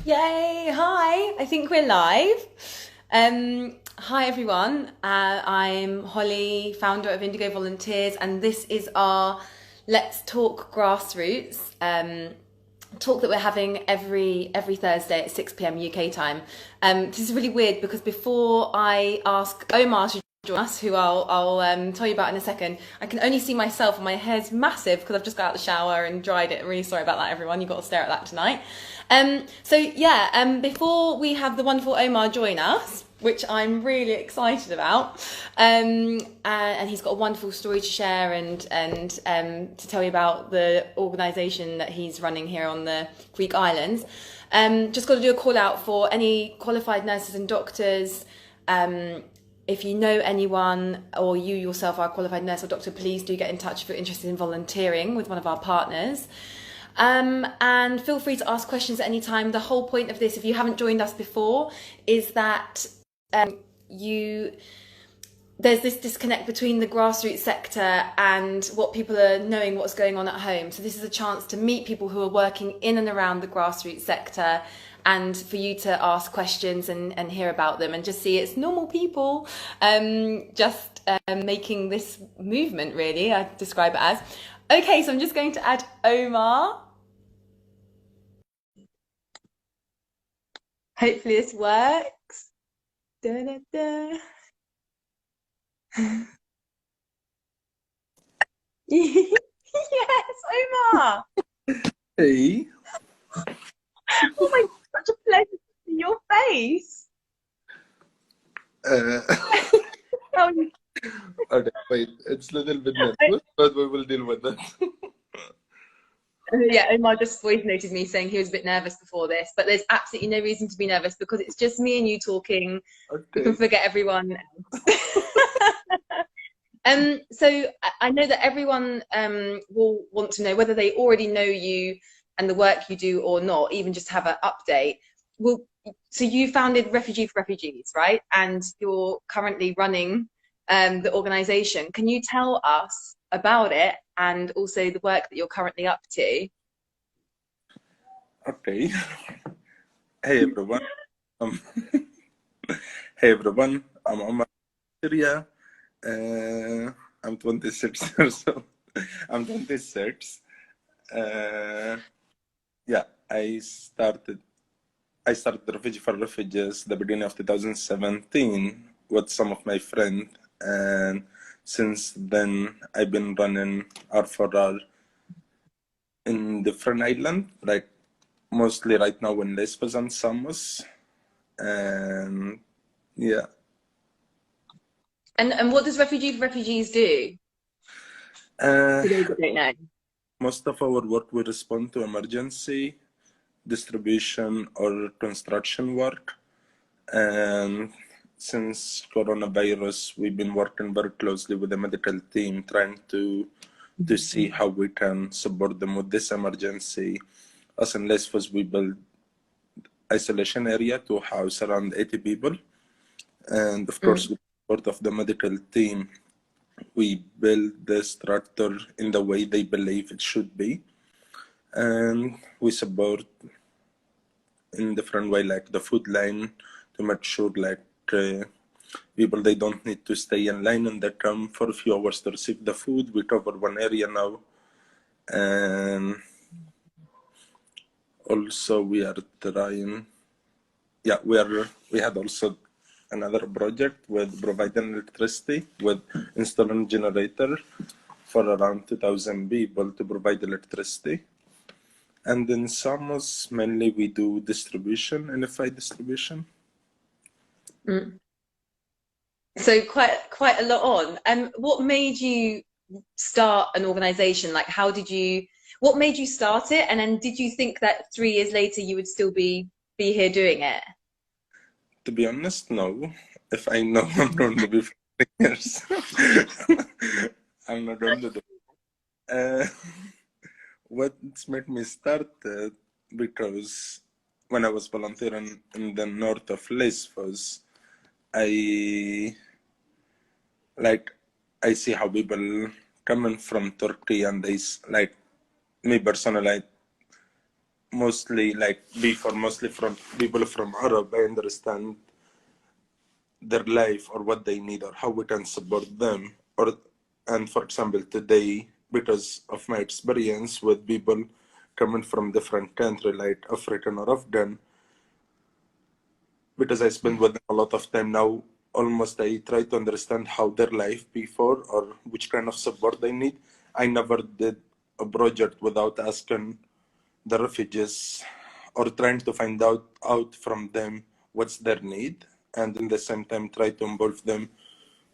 Yay! Hi, I think we're live. Hi everyone. I'm Holly, founder of Indigo Volunteers, and this is our Let's Talk Grassroots talk that we're having every Thursday at 6 p.m. UK time. This is really weird because before I ask Omar to join us, who I'll tell you about in a second, I can only see myself and my hair's massive because I've just got out of the shower and dried it. I'm really sorry about that, everyone. You've got to stare at that tonight. Before we have the wonderful Omar join us, which I'm really excited about, and he's got a wonderful story to share and to tell you about the organisation that he's running here on the Greek islands. Just got to do a call out for any qualified nurses and doctors. If you know anyone or you yourself are a qualified nurse or doctor, please do get in touch if you're interested in volunteering with one of our partners. And feel free to ask questions at any time. The whole point of this, if you haven't joined us before, is that there's this disconnect between the grassroots sector and what people are knowing what's going on at home. So this is a chance to meet people who are working in and around the grassroots sector, and for you to ask questions and hear about them and just see it's normal people making this movement, really, I describe it as. Okay, so I'm just going to add Omar. Hopefully this works. Da, da, da. Yes, Omar. Hey, Oh my God, such a pleasure to see your face. uh, How are you? okay, wait, it's a little bit nervous, but we will deal with that. Yeah, Omar just voice noted me saying he was a bit nervous before this, but there's absolutely no reason to be nervous because it's just me and you talking. You can Okay, forget everyone else. I know that everyone will want to know whether they already know you and the work you do or not, even just have an update. Well, so you founded Refugee for Refugees, right? And you're currently running the organization. Can you tell us about it and also the work that you're currently up to? okay. Hey everyone. Um, hey everyone. I'm Omar, Syria. I'm 26 years old. I'm 26. Uh, yeah, I started the Refugee for Refugees the beginning of 2017 with some of my friends, and since then I've been running R4R in different islands, like mostly right now in Lesvos and Samos, and yeah. And what does Refugee for Refugees do? Uh, For those that don't know. Most of our work we respond to emergency, distribution, or construction work, and since coronavirus, we've been working very closely with the medical team, trying to see how we can support them with this emergency. Us in Lesvos, we built isolation area to house around 80 people. And of course, with the support of the medical team, we build the structure in the way they believe it should be. And we support in different way, like the food line, to make sure like people, they don't need to stay in line and they come for a few hours to receive the food. We cover one area now. And also we are trying, yeah, we had also another project with providing electricity, with installing generator for around 2,000 people to provide electricity. And in Samos, mainly we do distribution, NFI distribution. Mm. So quite a lot on. What made you start an organization? Like, what made you start it? And then did you think that 3 years later you would still be here doing it? To be honest, no. If I know I'm going to be 4 years, I'm not going to do it. What's made me start it, because when I was volunteering in the north of Lesvos, I I see how people coming from Turkey, and they like me personally. mostly like before, mostly from people from Arab, I understand their life or what they need or how we can support them. Or and for example, today, because of my experience with people coming from different country like African or Afghan, because I spend with them a lot of time now, almost I try to understand how their life before or which kind of support they need. I never did a project without asking the refugees or trying to find out from them what's their need, and in the same time try to involve them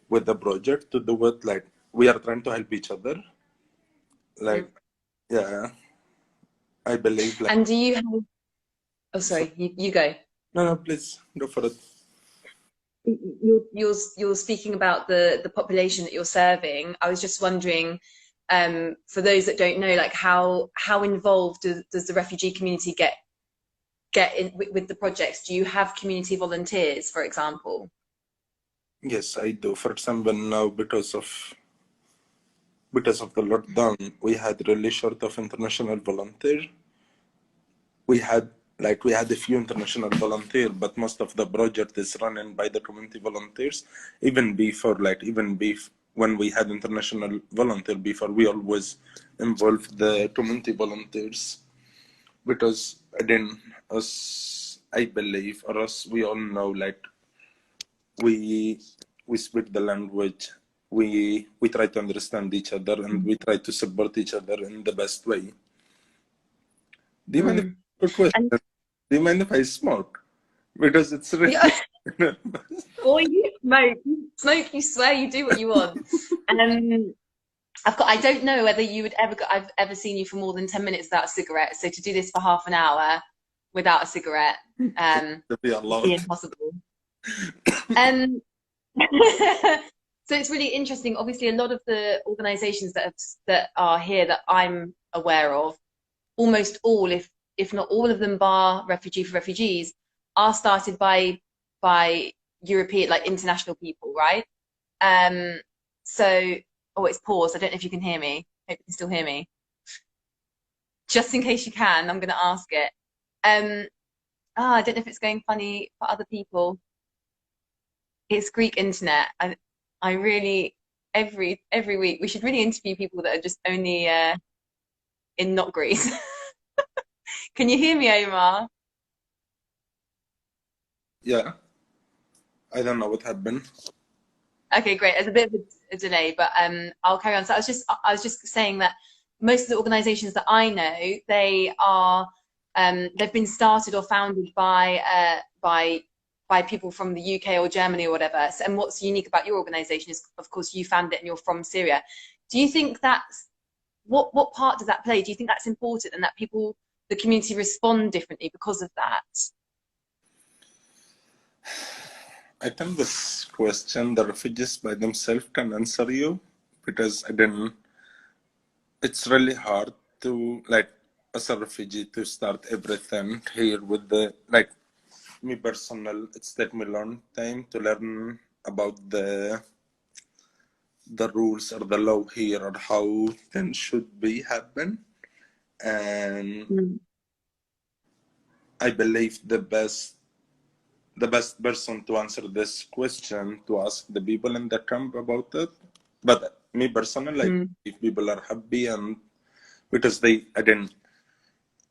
with the project to do it like we are trying to help each other. Like, yeah, I believe like. And do you have? Oh, So, sorry, you go. no, no, please go for it. You're speaking about the population that you're serving. I was just wondering, for those that don't know, like how involved does the refugee community get in with the projects? Do you have community volunteers, for example? Yes, I do. For example, now because of the lockdown, we had really short of international volunteer. We had a few international volunteers, but most of the project is running by the community volunteers. Even before, when we had international volunteer before, we always involved the community volunteers because again, us, I believe, or us, we all know like we we speak the language, we try to understand each other, and we try to support each other in the best way. Do you mind if Mm. I ask a question? And Do you mind if I smoke? Because it's yeah, really. or you smoke, you swear, you do what you want. Um, I don't know whether you would ever, I've ever seen you for more than 10 minutes without a cigarette. So to do this for half an hour without a cigarette, To be would be allowed. impossible. Um, so it's really interesting. Obviously, a lot of the organisations that are here that I'm aware of, almost all, if not all of them, bar Refugee for Refugees, are started by European, like international people, right? Um, so, oh, it's paused. I don't know if you can hear me. Hope you can still hear me. Just in case you can, I'm going to ask it. Um, I don't know if it's going funny for other people. It's Greek internet. I really every week we should really interview people that are just only in not Greece. Can you hear me, Omar? Yeah, I don't know what happened. Okay, great. There's a bit of a delay, but I'll carry on. So I was just saying that most of the organisations that I know, they've been started or founded by people from the UK or Germany or whatever. So, and what's unique about your organisation is, of course, you founded it and you're from Syria. Do you think that's what part does that play? Do you think that's important and that people, the community, respond differently because of that? I think this question the refugees by themselves can answer you because again, it's really hard to like as a refugee to start everything here with the like me personal. It's take me a long time to learn about the rules or the law here or how things should be happen. And Mm. I believe the best person to answer this question to ask the people in the camp about it. But me personally, like Mm. if people are happy and because they again,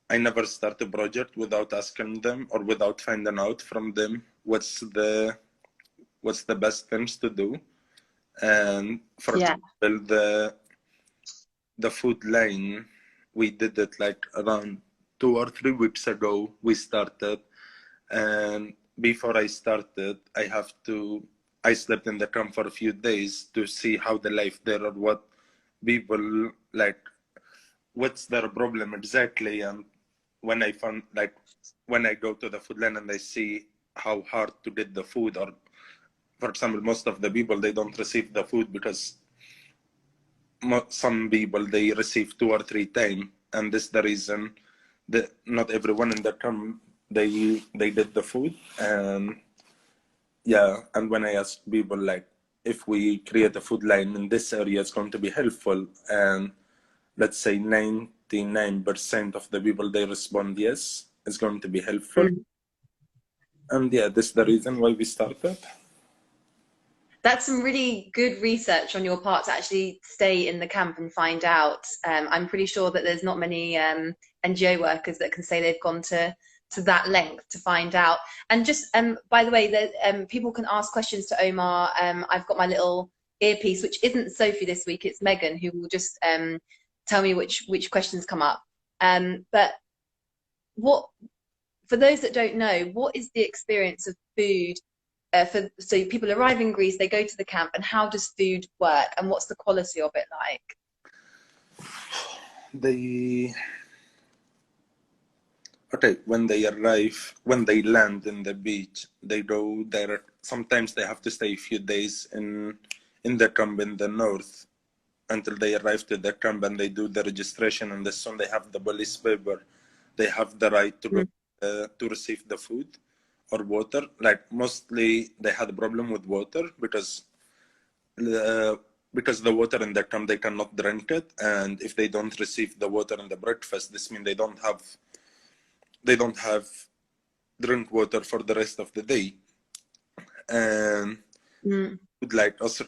I never start a project without asking them or without finding out from them what's the best things to do. And for Yeah. example, the food line, we did it like around 2 or 3 weeks ago. We started, and before I started, I slept in the camp for a few days to see how the life there or what people like, what's their problem exactly. And when I found like when I go to the food line and I see how hard to get the food, or for example, most of the people they don't receive the food because some people they receive 2 or 3 times, and this is the reason that not everyone in the camp they did the food. And yeah, and when I ask people like if we create a food line in this area, it's going to be helpful, and let's say 99% of the people they respond yes, it's going to be helpful. And yeah, this is the reason why we started. That's some really good research on your part to actually stay in the camp and find out. I'm pretty sure that there's not many NGO workers that can say they've gone to that length to find out. And just by the way, people can ask questions to Omar. I've got my little earpiece, which isn't Sophie this week, it's Megan, who will just tell me which questions come up. But for those that don't know, what is the experience of food? So people arrive in Greece, they go to the camp, and how does food work, and what's the quality of it like? When they arrive, when they land in the beach, they go there. Sometimes they have to stay a few days in the camp in the north until they arrive to the camp, and they do the registration, and as soon they have the police paper, they have the right to go to receive the food or water. Like mostly they had a problem with water because the water in the camp, they cannot drink it, and if they don't receive the water in the breakfast, this means they don't have drink water for the rest of the day. And like us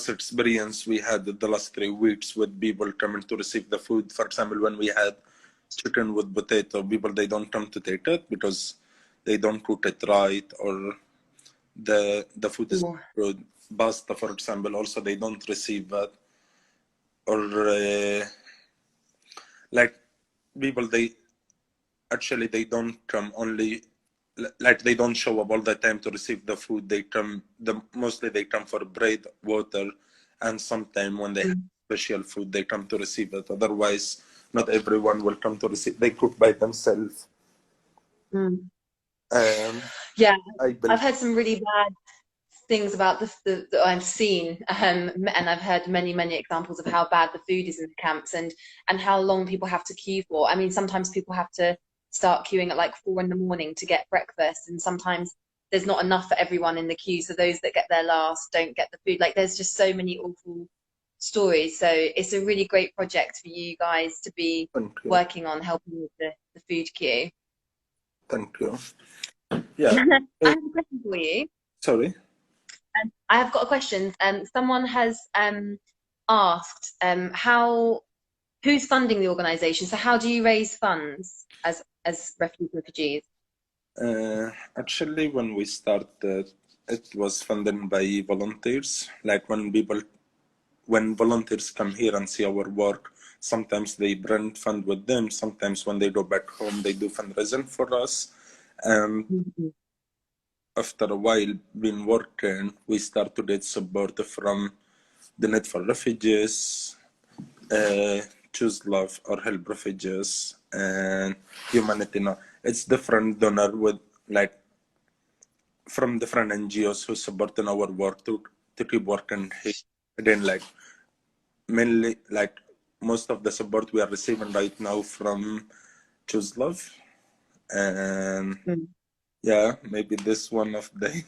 experience we had the last 3 weeks with people coming to receive the food. For example, when we had chicken with potato, people, they don't come to take it because they don't cook it right, or the food is good. Pasta, for example, also they don't receive that. Or like people, they don't come only, like they don't show up all the time to receive the food. They come, mostly they come for bread, water, and sometimes when they have special food, they come to receive it. Otherwise, not everyone will come to receive. They cook by themselves. Yeah, I've heard some really bad things about that I've seen, and I've heard many examples of how bad the food is in the camps, and how long people have to queue for. I mean, sometimes people have to start queuing at like 4 in the morning to get breakfast, and sometimes there's not enough for everyone in the queue, so those that get there last don't get the food. Like, there's just so many awful stories. So it's a really great project for you guys to be working on, helping with the food queue. Thank you. Yeah. I have a question for you. Sorry. I have got a question. Someone has asked who's funding the organisation? So how do you raise funds as refugees? Actually, when we started, it was funded by volunteers. Like when volunteers come here and see our work, sometimes they bring fund with them. Sometimes when they go back home, they do fundraising for us. After a while been working, we start to get support from the Net for Refugees, Choose Love or Help Refugees, and Humanity Now. It's different donor with like from different NGOs who support in our work to keep working here. Again, like mainly like most of the support we are receiving right now from Choose Love, and yeah, maybe this one of the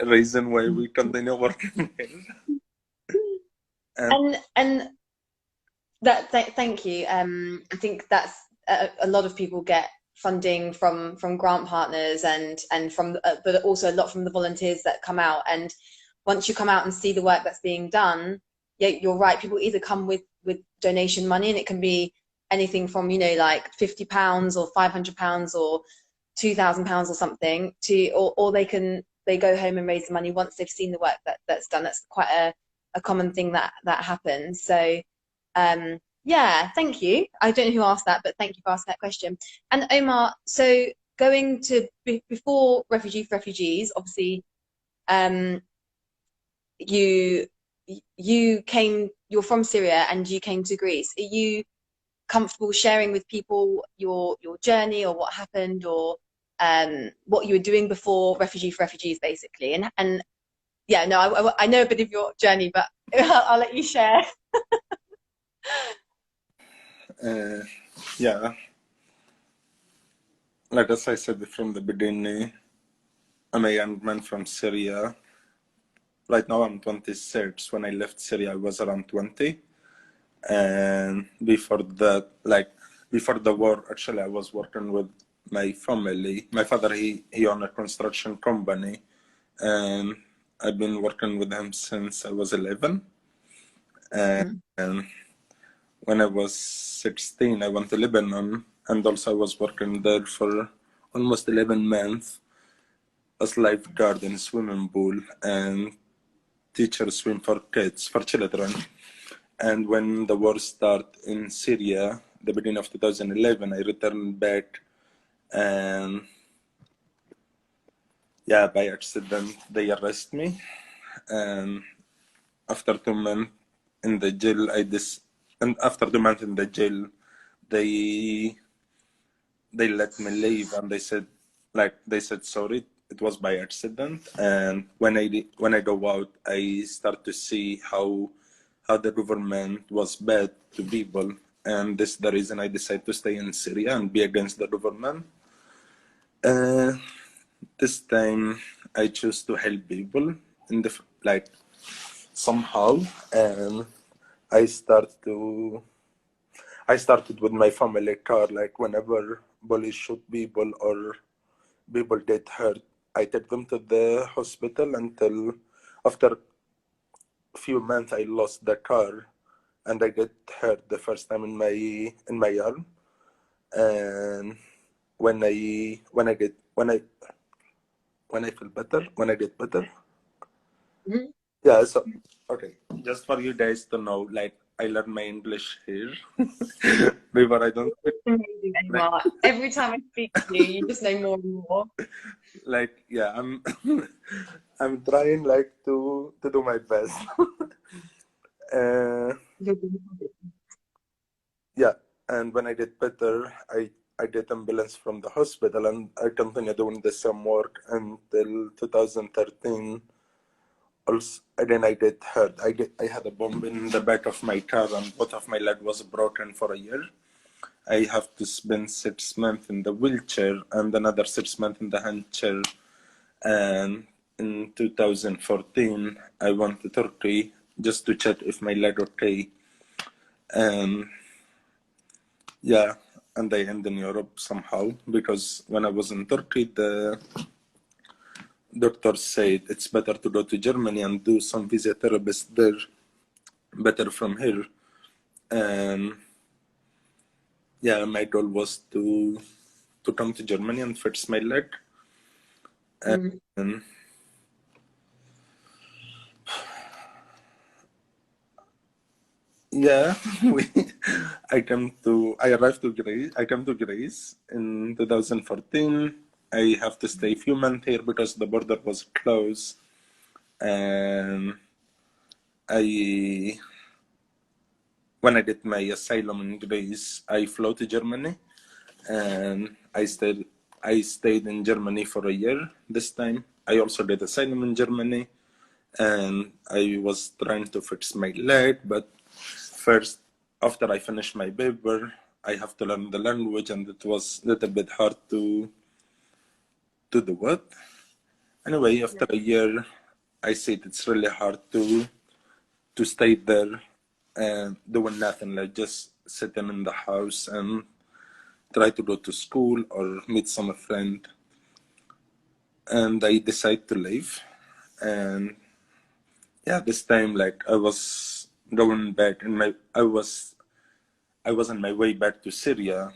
reason why we continue working here. And that thank you. I think that's a lot of people get funding from grant partners and from but also a lot from the volunteers that come out. And once you come out and see the work that's being done, yeah, you're right. People either come with donation money, and it can be anything from, you know, like £50 or £500 or £2,000 or something, or they go home and raise the money once they've seen the work that's done. That's quite a common thing that happens. So yeah, thank you. I don't know who asked that, but thank you for asking that question. And Omar, so going to before Refugee for Refugees, obviously you're from Syria and you came to Greece. Are you comfortable sharing with people your journey, or what happened, or what you were doing before Refugee for Refugees, basically? And yeah, no, I know a bit of your journey, but I'll let you share. Yeah, like as I said from the beginning, I'm a young man from Syria. Right now I'm 26. When I left Syria, I was around 20. And before that, like before the war, actually, I was working with my family. My father, he owned a construction company, and I've been working with him since I was 11. And when I was 16, I went to Lebanon, and also I was working there for almost 11 months as lifeguard in a swimming pool and teacher swim for kids, for children. And when the war started in Syria, the beginning of 2011, I returned back, and yeah, by accident, they arrested me. And after 2 months in the jail, and after 2 months in the jail, they they let me leave, and they said sorry, it was by accident. And when I go out, I start to see how the government was bad to people, and this is the reason I decided to stay in Syria and be against the government. uh, this time I choose to help people in the like somehow. And i start to I started with my family car. Like whenever police shoot people or people get hurt, I take them to the hospital until after a few months I lost the car and I get hurt the first time in my arm. And when I feel better, when I get better, yeah. So okay, just for you guys to know, like I learned my English here. Before I don't Amazing, like, Omar. Every time I speak to you, you just know more and more. like yeah, I'm I'm trying like to do my best. uh, yeah, and when I get better, I get ambulance from the hospital, and I continue doing the same work until 2013. Also, again I get hurt. I had a bomb in the back of my car, and both of my leg was broken for a year. I have to spend 6 months in the wheelchair and another 6 months in the hand chair. And in 2014, I went to Turkey just to check if my leg okay. And yeah, and I end in Europe somehow, because when I was in Turkey, the doctor said it's better to go to Germany and do some physiotherapist there, better from here. And yeah, my goal was to come to Germany and fix my leg. And yeah, we, I arrived to Greece. I came to Greece in 2014. I have to stay a few months here because the border was closed. And I, when I did my asylum in Greece, I flew to Germany, and I stayed in Germany for a year this time. I also did asylum in Germany, and I was trying to fix my leg, but first, after I finished my paper, I have to learn the language, and it was a little bit hard to do it. Anyway, after a year, I said it's really hard to stay there and doing nothing, like just sitting in the house and try to go to school or meet some friend. And I decided to leave. And yeah, this time, like I was going back, and I was on my way back to Syria,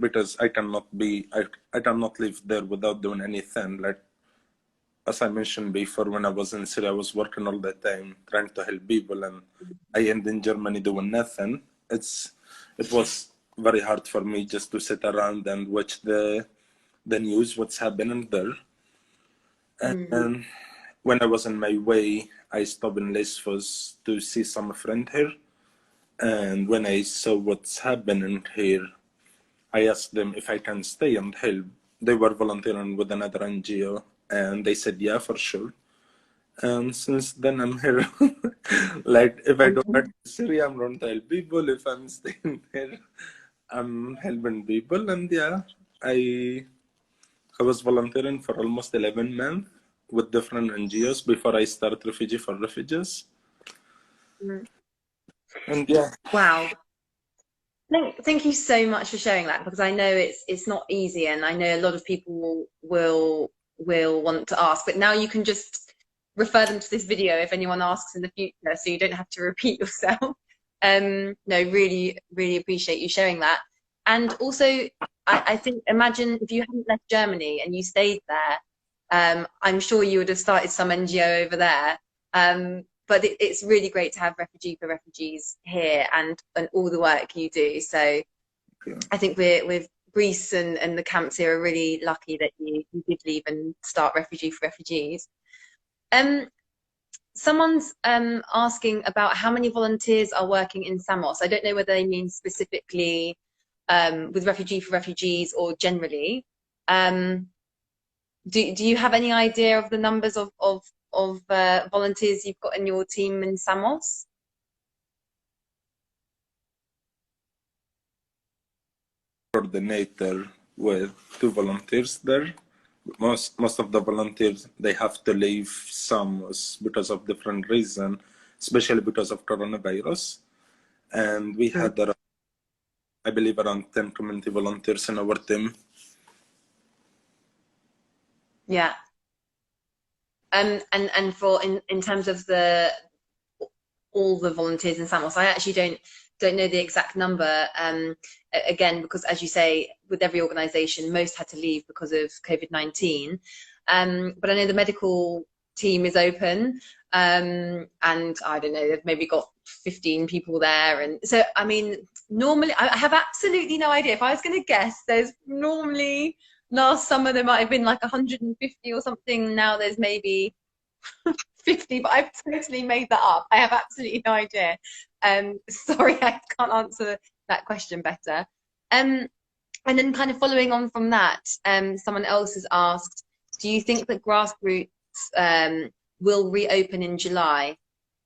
because I cannot live there without doing anything. Like as I mentioned before, when I was in Syria, I was working all the time trying to help people, and I end in Germany doing nothing. It was very hard for me just to sit around and watch the news, what's happening there. And when I was on my way, I stopped in Lesvos to see some friend here. And when I saw what's happening here, I asked them if I can stay and help. They were volunteering with another NGO, and they said, yeah, for sure. And since then, I'm here. Like, if I go back to Syria, I'm going to help people. If I'm staying here, I'm helping people. And yeah, I was volunteering for almost 11 months with different NGOs before I start Refugee for Refugees. And yeah, Wow. Thank you so much for sharing that, because I know it's not easy, and I know a lot of people will want to ask, but now you can just refer them to this video if anyone asks in the future, so you don't have to repeat yourself. No, really, really appreciate you sharing that. And also, I think, imagine if you hadn't left Germany and you stayed there, I'm sure you would have started some NGO over there. But it's really great to have Refugee for Refugees here, and all the work you do. So yeah. I think we're with Greece and the camps here are really lucky that you did leave and start Refugee for Refugees. Um, Someone's asking about how many volunteers are working in Samos. I don't know whether they mean specifically with Refugee for Refugees or generally. Do you have any idea of the numbers of volunteers you've got in your team in Samos? Coordinator with 2 volunteers there. Most of the volunteers, they have to leave Samos because of different reason, especially because of coronavirus. And we had around, I believe, around 10 community volunteers in our team. Yeah. And for in terms of all the volunteers in Samos, I actually don't know the exact number. Again, because as you say, with every organisation, most had to leave because of COVID-19. But I know the medical team is open, and I don't know, they've maybe got 15 people there, and so I mean, normally I have absolutely no idea. If I was going to guess, there's normally last summer there might have been like 150 or something. Now there's maybe 50, but I've totally made that up. I have absolutely no idea. Sorry, I can't answer that question better. And then kind of following on from that, someone else has asked, do you think that grassroots will reopen in July?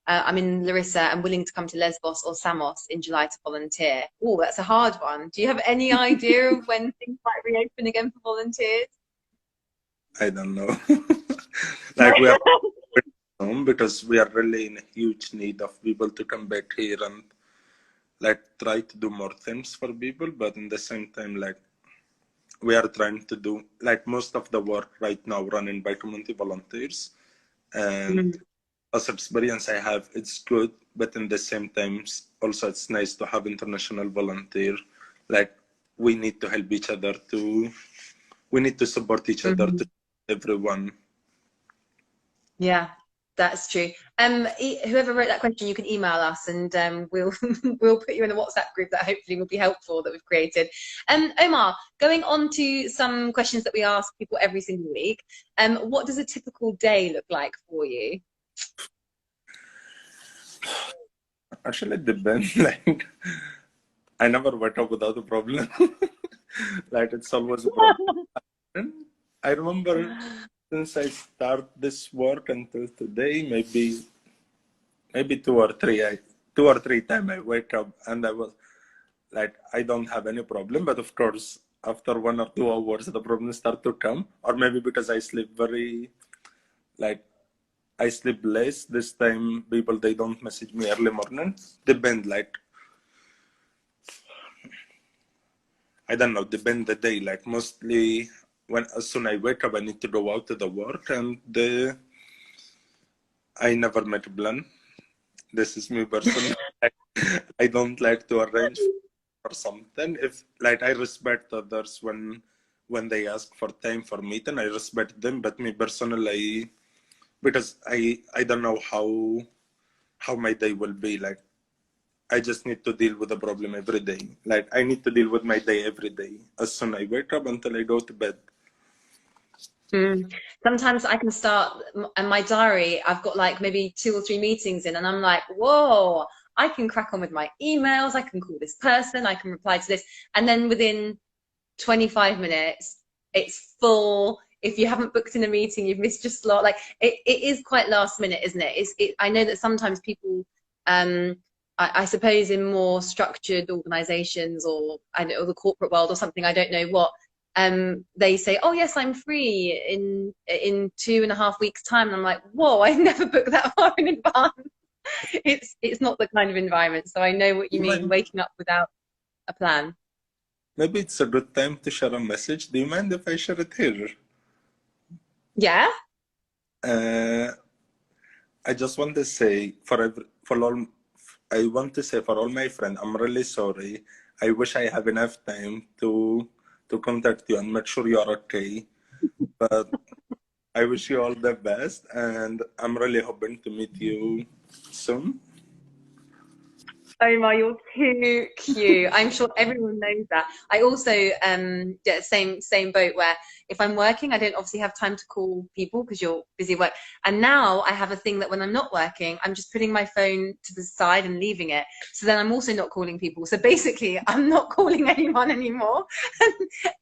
I mean, Larissa, I'm willing to come to Lesvos or Samos in July to volunteer. Oh, that's a hard one. Do you have any idea of when things might reopen again for volunteers? I don't know. Like we are home because we are really in a huge need of people to come back here and like try to do more things for people, but in the same time, like we are trying to do like most of the work right now running by community volunteers. And as experience I have, it's good, but in the same time, also it's nice to have international volunteer. Like we need to help each other we need to support each other to everyone. Yeah, that's true. Whoever wrote that question, you can email us, and we'll we'll put you in a WhatsApp group that hopefully will be helpful that we've created. Omar, going on to some questions that we ask people every single week. What does a typical day look like for you? Actually, it depends. Like I never wake up without a problem. Like it's always a problem. I remember since I start this work until today, maybe two or three times I wake up and I was like, I don't have any problem. But of course, after 1 or 2 hours, the problems start to come. Or maybe because I sleep I sleep less. This time, people, they don't message me early morning. Depend, like, I don't know, depend the day. Like, mostly, as soon as I wake up, I need to go out to the work. And I never make a plan. This is me personally. I don't like to arrange or something. If like I respect others when they ask for time for meeting, I respect them. But me personally, because I don't know how my day will be. Like I just need to deal with the problem every day. Like I need to deal with my day every day. As soon as I wake up until I go to bed. Sometimes I can start in my diary, I've got like maybe 2 or 3 meetings in, and I'm like, whoa, I can crack on with my emails, I can call this person, I can reply to this, and then within 25 minutes it's full. If you haven't booked in a meeting, you've missed your slot. Like it is quite last minute, isn't it? I know that sometimes people I suppose in more structured organizations, or I know the corporate world or something, I don't know what, they say, oh yes, I'm free in 2.5 weeks time, and I'm like, whoa, I never booked that far in advance. It's not the kind of environment. So I know what you mean, waking up without a plan. Maybe it's a good time to share a message. Do you mind if I share it here? Yeah. Uh, I just want to say for all, I want to say for all my friends, I'm really sorry. I wish I have enough time to contact you and make sure you're okay. But I wish you all the best, and I'm really hoping to meet you soon. Omar, you're too cute. I'm sure everyone knows that. I also get same boat where if I'm working, I don't obviously have time to call people because you're busy at work. And now I have a thing that when I'm not working, I'm just putting my phone to the side and leaving it. So then I'm also not calling people. So basically, I'm not calling anyone anymore.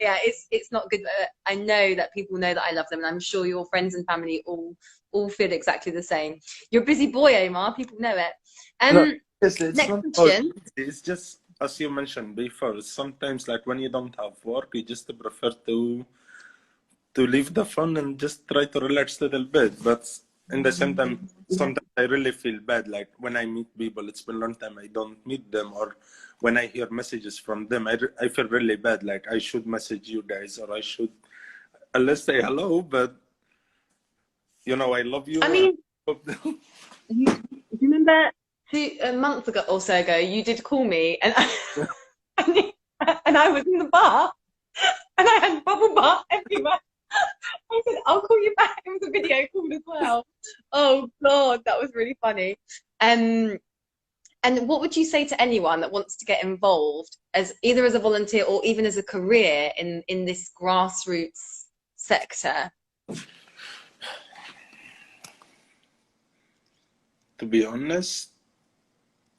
Yeah, it's not good. I know that people know that I love them, and I'm sure your friends and family all feel exactly the same. You're a busy boy, Omar. People know it. No, it's Next not about question. it's just as you mentioned before. Sometimes, like when you don't have work, you just prefer to leave the phone and just try to relax a little bit. But in the same time, sometimes I really feel bad. Like when I meet people, it's been a long time I don't meet them, or when I hear messages from them, I feel really bad. Like I should message you guys, or I should at least say hello. But I love you. I And mean, you remember a month ago or so ago, you did call me, and and I was in the bar, and I had bubble butt everywhere. I said, "I'll call you back." It was a video call as well. Oh God, that was really funny. And what would you say to anyone that wants to get involved as either as a volunteer or even as a career in this grassroots sector? to be honest,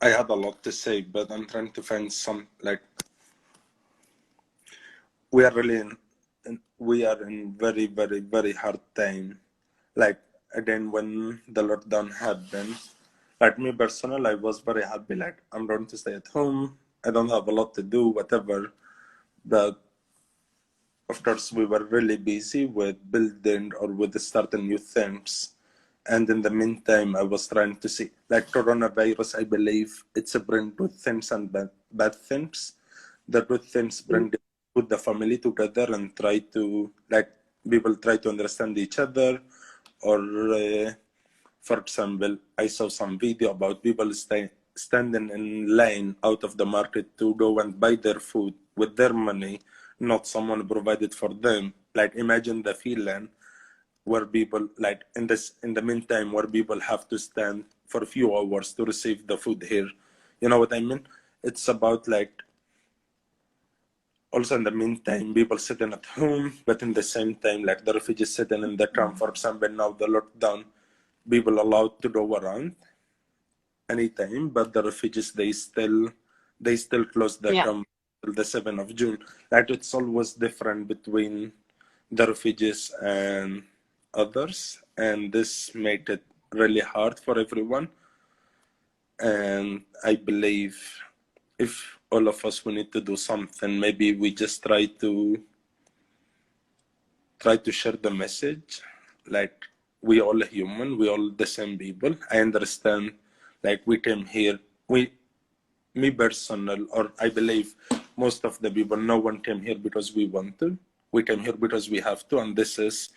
I had a lot to say, but I'm trying to find some like we are really we are in very very very hard time. Like again, when the lockdown happened, like me personal, I was very happy. Like I'm going to stay at home. I don't have a lot to do, whatever. But of course, we were really busy with building or with starting new things. And in the meantime, I was trying to see, like coronavirus, I believe it's a bring good things and bad things. The good things bring put the family together and try to, like, people try to understand each other. Or, for example, I saw some video about people standing in line out of the market to go and buy their food with their money, not someone provided for them. Like, imagine the feeling where people like in the meantime where people have to stand for a few hours to receive the food here. You know what I mean? It's about like also in the meantime people sitting at home, but in the same time like the refugees sitting in the camp. For example, now the lockdown, people allowed to go around anytime, but the refugees they still close the Yeah. camp till the 7th of June. Like it's always different between the refugees and others, and this made it really hard for everyone. And I believe if all of us we need to do something, maybe we just try to share the message. Like we all human, we all the same people. I understand. Like we came here, me personal, or I believe most of the people, no one came here because we want to. We came here because we have to, and this is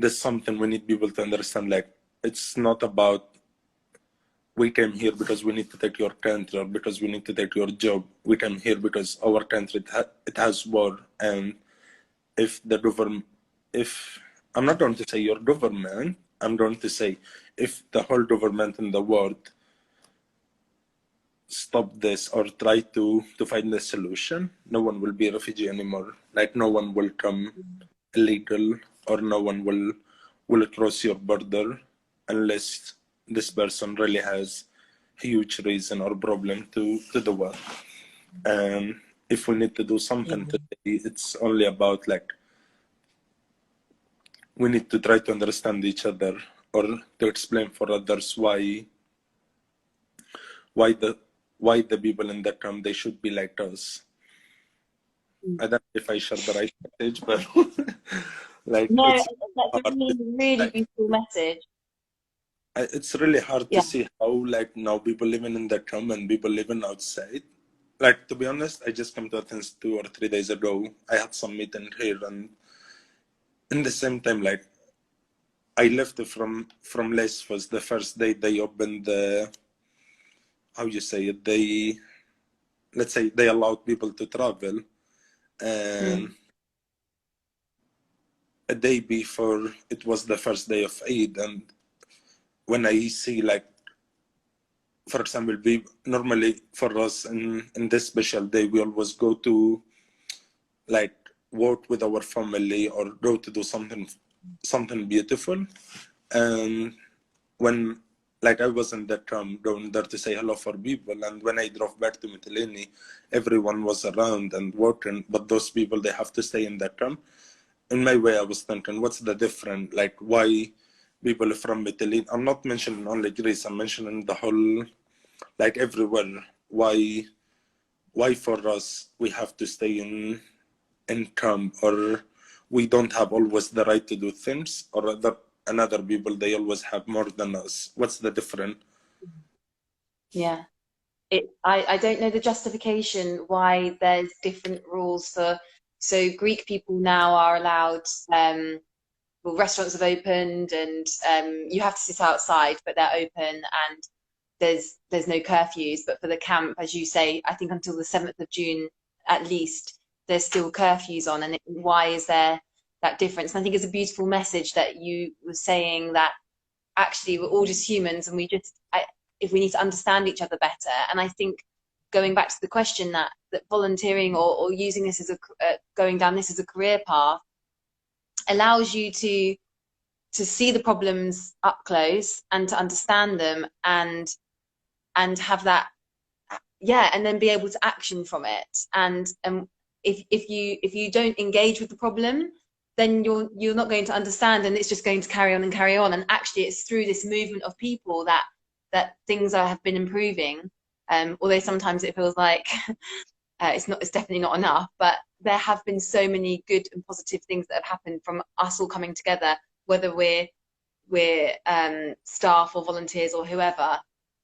something we need people to understand. Like it's not about we came here because we need to take your country or because we need to take your job. We came here because our country it has war, and if the government, if I'm not going to say your government, I'm going to say if the whole government in the world stop this or try to find a solution, no one will be a refugee anymore. Like no one will come illegal, or no one will cross your border unless this person really has huge reason or problem to do it. And if we need to do something today, it's only about like we need to try to understand each other or to explain for others why the why the people in that camp they should be like us. I don't know if I share the right message, but like No, it's that's a hard. really, really Like beautiful message. it's really hard to Yeah. see how like now people living in the camp and people living outside. Like to be honest, I just came to Athens 2 or 3 days ago. I had some meeting here, and in the same time, like I left from Lesvos the first day they opened the, how you say it, they, let's say they allowed people to travel, and Mm. a day before it was the first day of Eid, and when I see like, for example, we normally for us in this special day we always go to like work with our family or go to do something beautiful, and when like I was in that camp going there to say hello for people, and when I drove back to Mytilene, everyone was around and working, but those people they have to stay in that camp. In my way, I was thinking, what's the difference? Like why people from Mytilene? I'm not mentioning only Greece. I'm mentioning the whole, like everywhere. Why for us we have to stay in camp, or we don't have always the right to do things, or another people they always have more than us? What's the difference? Yeah. I don't know the justification why there's different rules for, so Greek people now are allowed, well, restaurants have opened and you have to sit outside, but they're open and there's no curfews. But for the camp, as you say, I think until the 7th of June at least, there's still curfews on. And why is there that difference? And I think it's a beautiful message that you were saying that actually we're all just humans and if we need to understand each other better. And I think going back to the question that volunteering or using this as going down this as a career path allows you to see the problems up close and to understand them and have that, yeah, and then be able to action from it. And if you don't engage with the problem, then you're not going to understand, and it's just going to carry on and carry on. And actually it's through this movement of people that things have been improving, although sometimes it feels like it's definitely not enough, but there have been so many good and positive things that have happened from us all coming together, whether we're staff or volunteers or whoever.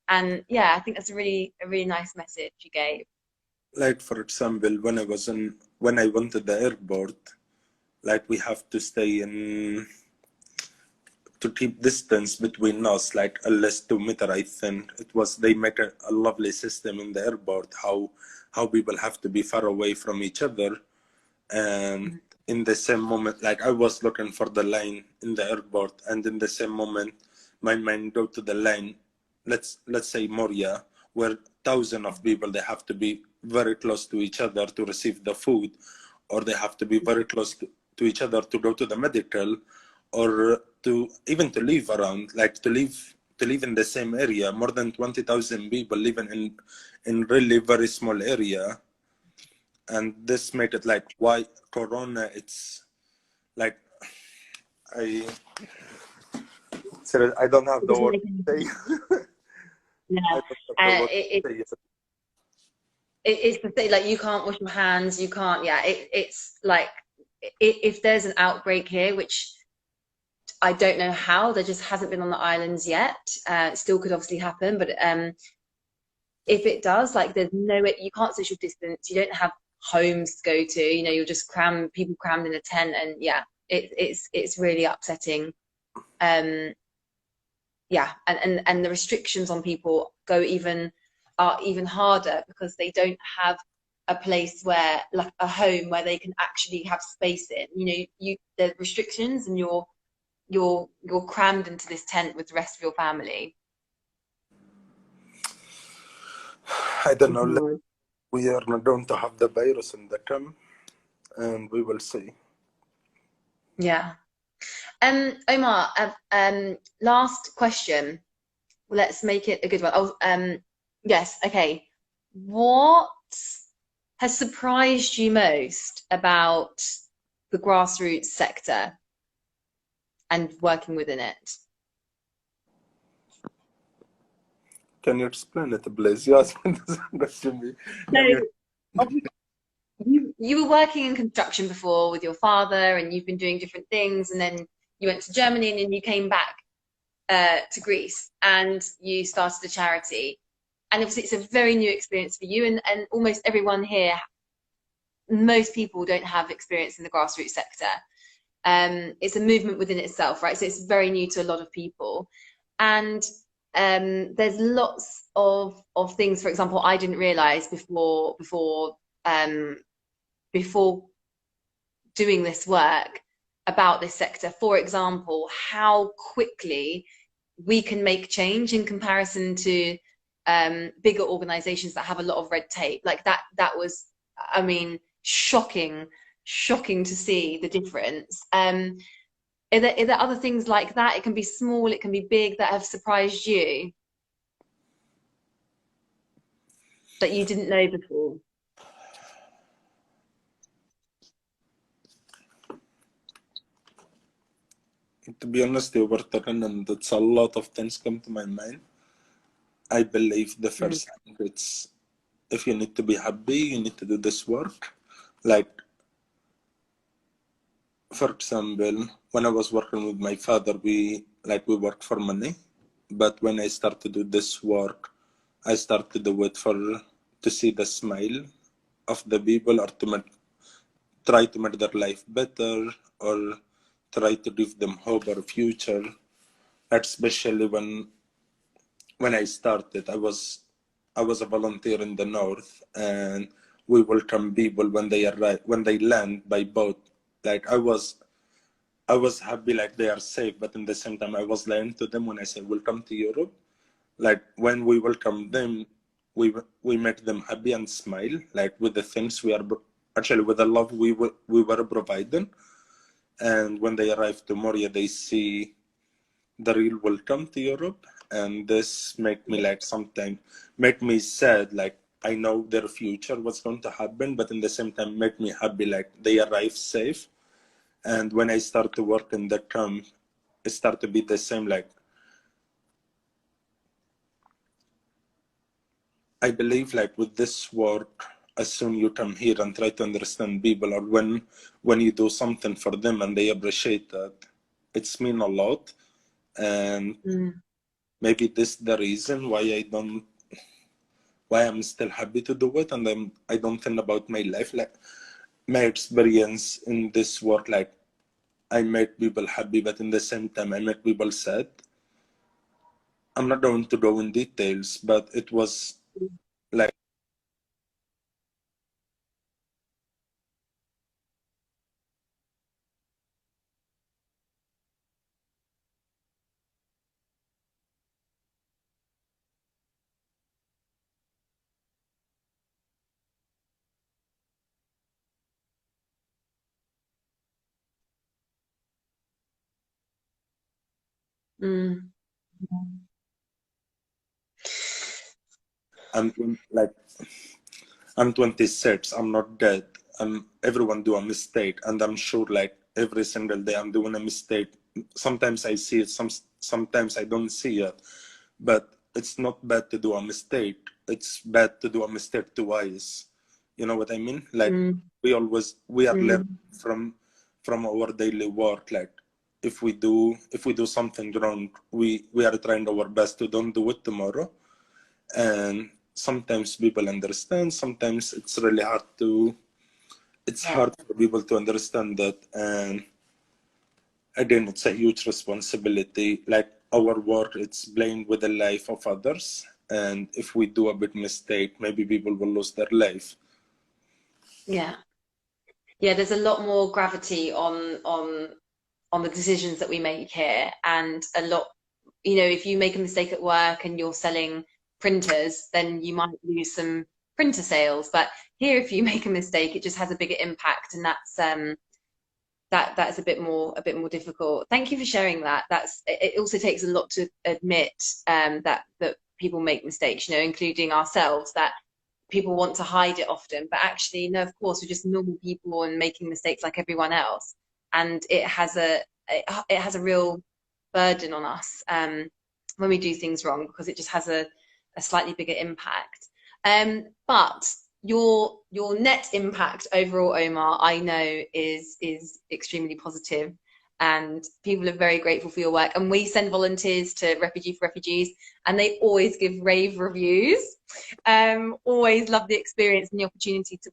And yeah, I think that's a really nice message you gave. Like for example, when I went to the airport, like we have to stay in to keep distance between us, like at least 2 meter. I think it was they make a lovely system in the airport how people have to be far away from each other, and in the same moment, like I was looking for the line in the airport, and in the same moment, my mind go to the line. Let's say Moria, where thousands of people they have to be very close to each other to receive the food, or they have to be very close to each other to go to the medical, or to even to live around, like to live in the same area. More than 20,000 people living in really very small area, and this made it like why Corona. It's like I sorry, I don't have It the doesn't word make any to sense. say. Yeah. I don't have the word It, to say. it's the thing, like you can't wash your hands, you can't, yeah, it's like if there's an outbreak here, which I don't know how, there just hasn't been on the islands yet. It still could obviously happen, but if it does, like there's no way, you can't social distance, you don't have homes to go to, you know, you're just people crammed in a tent, and yeah, it's really upsetting. Yeah, and the restrictions on people are even harder because they don't have a place where, like a home where they can actually have space in. You know, the restrictions, and you're crammed into this tent with the rest of your family. I don't know. We are not going to have the virus in the camp, and we will see. Yeah. Omar, last question. Let's make it a good one. Oh, yes. Okay. What has surprised you most about the grassroots sector and working within it? Can you explain it, please? Yes, to me. Can you? So you were working in construction before with your father, and you've been doing different things, and then you went to Germany, and then you came back. to Greece and you started a charity. And obviously it's a very new experience for you, and almost everyone here, most people don't have experience in the grassroots sector. It's a movement within itself, right? So it's very new to a lot of people. And there's lots of things, for example, I didn't realize before doing this work about this sector. For example, how quickly we can make change in comparison to bigger organizations that have a lot of red tape. Like that was, I mean, shocking to see the difference. Are there other things like that? It can be small, it can be big, that have surprised you that you didn't know before? To be honest, you were talking, and it's a lot of things come to my mind. I believe the first thing, it's if you need to be happy, you need to do this work. Like, for example, when I was working with my father, we work for money. But when I start to do this work, I start to do it to see the smile of the people, or to try to make their life better, or try to give them hope or future. Especially when I started, I was a volunteer in the north, and we welcome people when they arrive, when they land by boat. Like, I was happy, like they are safe, but in the same time I was lying to them when I say welcome to Europe. Like, when we welcome them, we make them happy and smile, like with the things we are actually, with the love we were providing. And when they arrive to Moria, they see the real welcome to Europe, and this make me like sometimes make me sad. Like, I know their future, what's going to happen, but in the same time make me happy, like they arrive safe. And when I start to work in the camp, it start to be the same. Like, I believe, like with this work, as soon you come here and try to understand people, or when you do something for them and they appreciate that, it's mean a lot. And maybe this is the reason why I'm still happy to do it, and I don't think about my life, like my experience in this work. Like, I make people happy, but in the same time I make people sad. I'm not going to go in details, but it was like, Mm. I'm like I'm 26. I'm not dead. Everyone do a mistake, and I'm sure, like every single day, I'm doing a mistake. Sometimes I see it. Sometimes I don't see it. But it's not bad to do a mistake. It's bad to do a mistake twice. You know what I mean? Like, we are learning from our daily work. Like, if we do something wrong, we are trying our best to don't do it tomorrow. And sometimes people understand, sometimes it's really hard hard for people to understand that. And again, it's a huge responsibility. Like, our work, it's playing with the life of others, and if we do a big mistake, maybe people will lose their life. Yeah, there's a lot more gravity on the decisions that we make here, and a lot, if you make a mistake at work and you're selling printers, then you might lose some printer sales. But here, if you make a mistake, it just has a bigger impact, and that's a bit more difficult. Thank you for sharing that. It also takes a lot to admit that people make mistakes, including ourselves, that people want to hide it often, but actually, no, of course, we're just normal people and making mistakes like everyone else. And it has a real burden on us when we do things wrong, because it just has a slightly bigger impact. But your net impact overall, Omar, I know is extremely positive. and people are very grateful for your work. And we send volunteers to Refugee for Refugees, and they always give rave reviews. Always love the experience and the opportunity to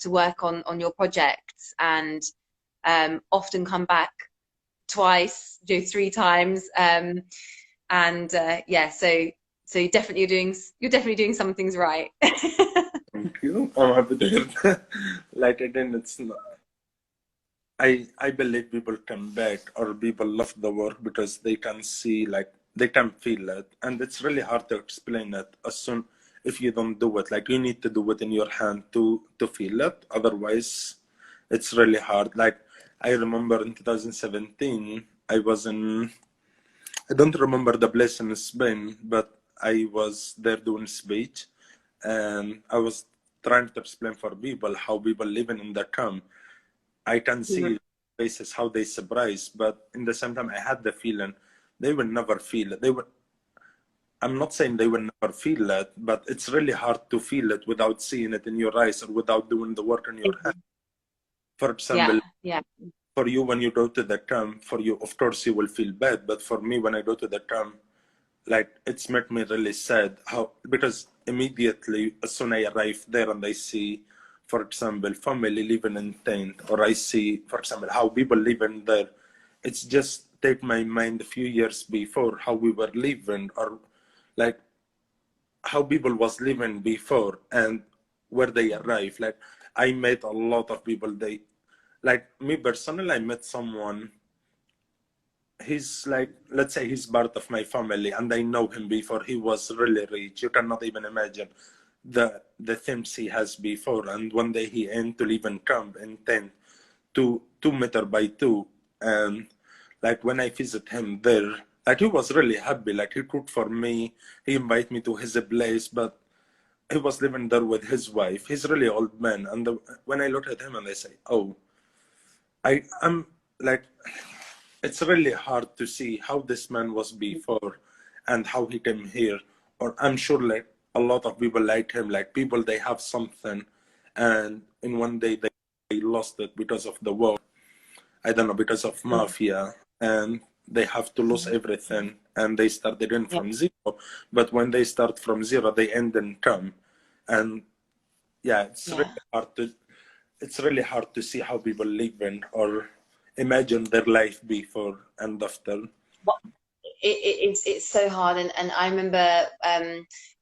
work on your projects, and often come back twice, do 3 times, yeah. So you're definitely doing some things right. Thank you. I'm happy to hear that. Like again, it's not. I believe people come back or people love the work because they can see, like they can feel it, and it's really hard to explain it as soon if you don't do it. Like you need to do it in your hand to feel it. Otherwise, it's really hard. Like I remember in 2017, I was in. I don't remember the place in Spain, but I was there doing speech, and I was trying to explain for people how people living in the camp. I can see faces how they surprise, but in the same time, I had the feeling they will never feel it. They would. I'm not saying they will never feel it, but it's really hard to feel it without seeing it in your eyes or without doing the work in your hand. For example, Yeah. for you when you go to the camp, for you, of course, you will feel bad. But for me, when I go to the camp, like it's made me really sad. Because immediately as soon as I arrive there and I see, for example, family living in tent, or I see, for example, how people live in there, it's just take my mind a few years before how we were living, or like how people was living before and where they arrived. Like I met a lot of people. They, like me personally, I met someone. He's like, let's say he's part of my family, and I know him before he was really rich. You cannot even imagine the things he has before. And one day he aimed to live in camp in tent, 2 meter by 2. And like when I visit him there, like he was really happy. Like he cooked for me, he invited me to his place, but he was living there with his wife. He's really old man. And when I look at him and I say, oh, I'm like, it's really hard to see how this man was before and how he came here. Or I'm sure like a lot of people like him, like people, they have something and in one day they lost it because of the war. I don't know, because of mafia, and they have to lose everything and they started in from zero. But when they start from zero, they end in camp. And yeah, it's really hard to see how people live in or imagine their life before and after. It's so hard, and I remember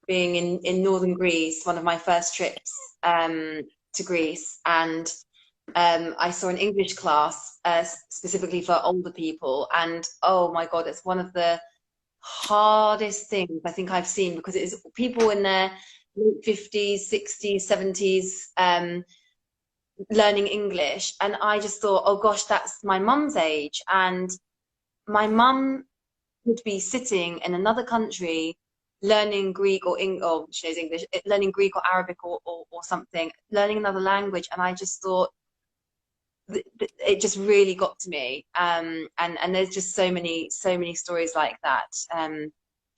being in northern Greece, one of my first trips to Greece, and I saw an English class specifically for older people, and oh my God, it's one of the hardest things I think I've seen, because it is people in their late 50s, 60s, 70s learning English, and I just thought, oh gosh, that's my mum's age, and my mum would be sitting in another country learning Greek or she knows English, learning Greek or Arabic or something, learning another language, and I just thought it just really got to me. And there's just so many stories like that. And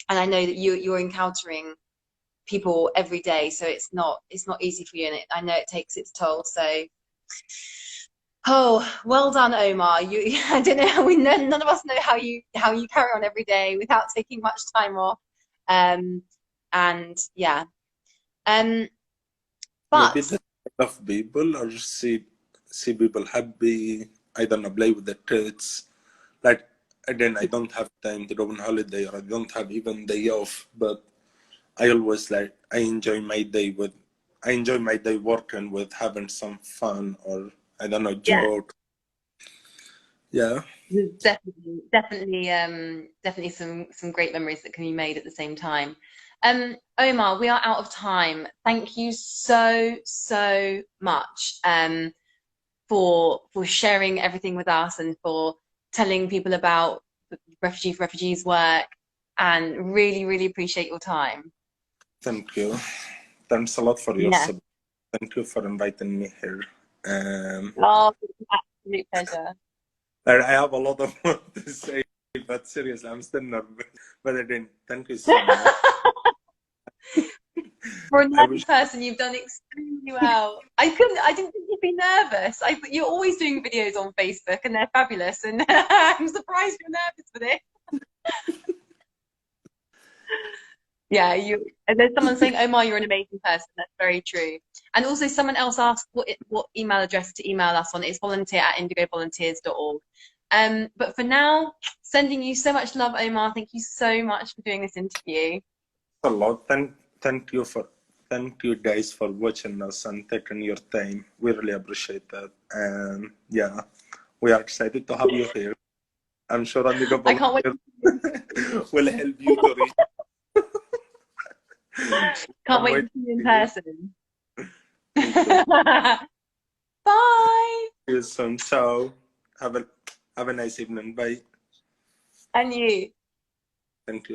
I know that you're encountering people every day, so it's not easy for you, and I know it takes its toll. So, oh, well done, Omar. You, I don't know how none of us know how you carry on every day without taking much time off. And yeah, but Maybe the of people, or see people happy. I don't know, play with the kids. Like again, I don't have time to go on holiday, or I don't have even day off. But I always like I enjoy my day working with having some fun, or I don't know, yeah, joke. Yeah. there's definitely some great memories that can be made at the same time. Omar, we are out of time. Thank you so much for sharing everything with us, and for telling people about the Refugee for Refugees work, and really appreciate your time. Thank you. Thanks a lot for your Yeah. support. Thank you for inviting me here. Oh, it's an absolute pleasure. I have a lot of more to say, but seriously, I'm still nervous. But again, thank you so much. For a I nervous wish. person, you've done extremely well. I didn't think you'd be nervous. You're always doing videos on Facebook and they're fabulous. And I'm surprised you're nervous for this. Yeah, and there's someone saying, Omar, you're an amazing person. That's very true. And also someone else asked what email address to email us on. It's volunteer@indigovolunteers.org. But for now, sending you so much love, Omar. Thank you so much for doing this interview. A lot. Thank you guys for watching us and taking your time. We really appreciate that. And yeah, we are excited to have you here. I'm sure Indigo I can't wait. Volunteer will help you to reach. Can't I'm wait to waiting see you in for you. person. Me too. Bye. See you soon. Ciao. Have a nice evening. Bye. And you. Thank you.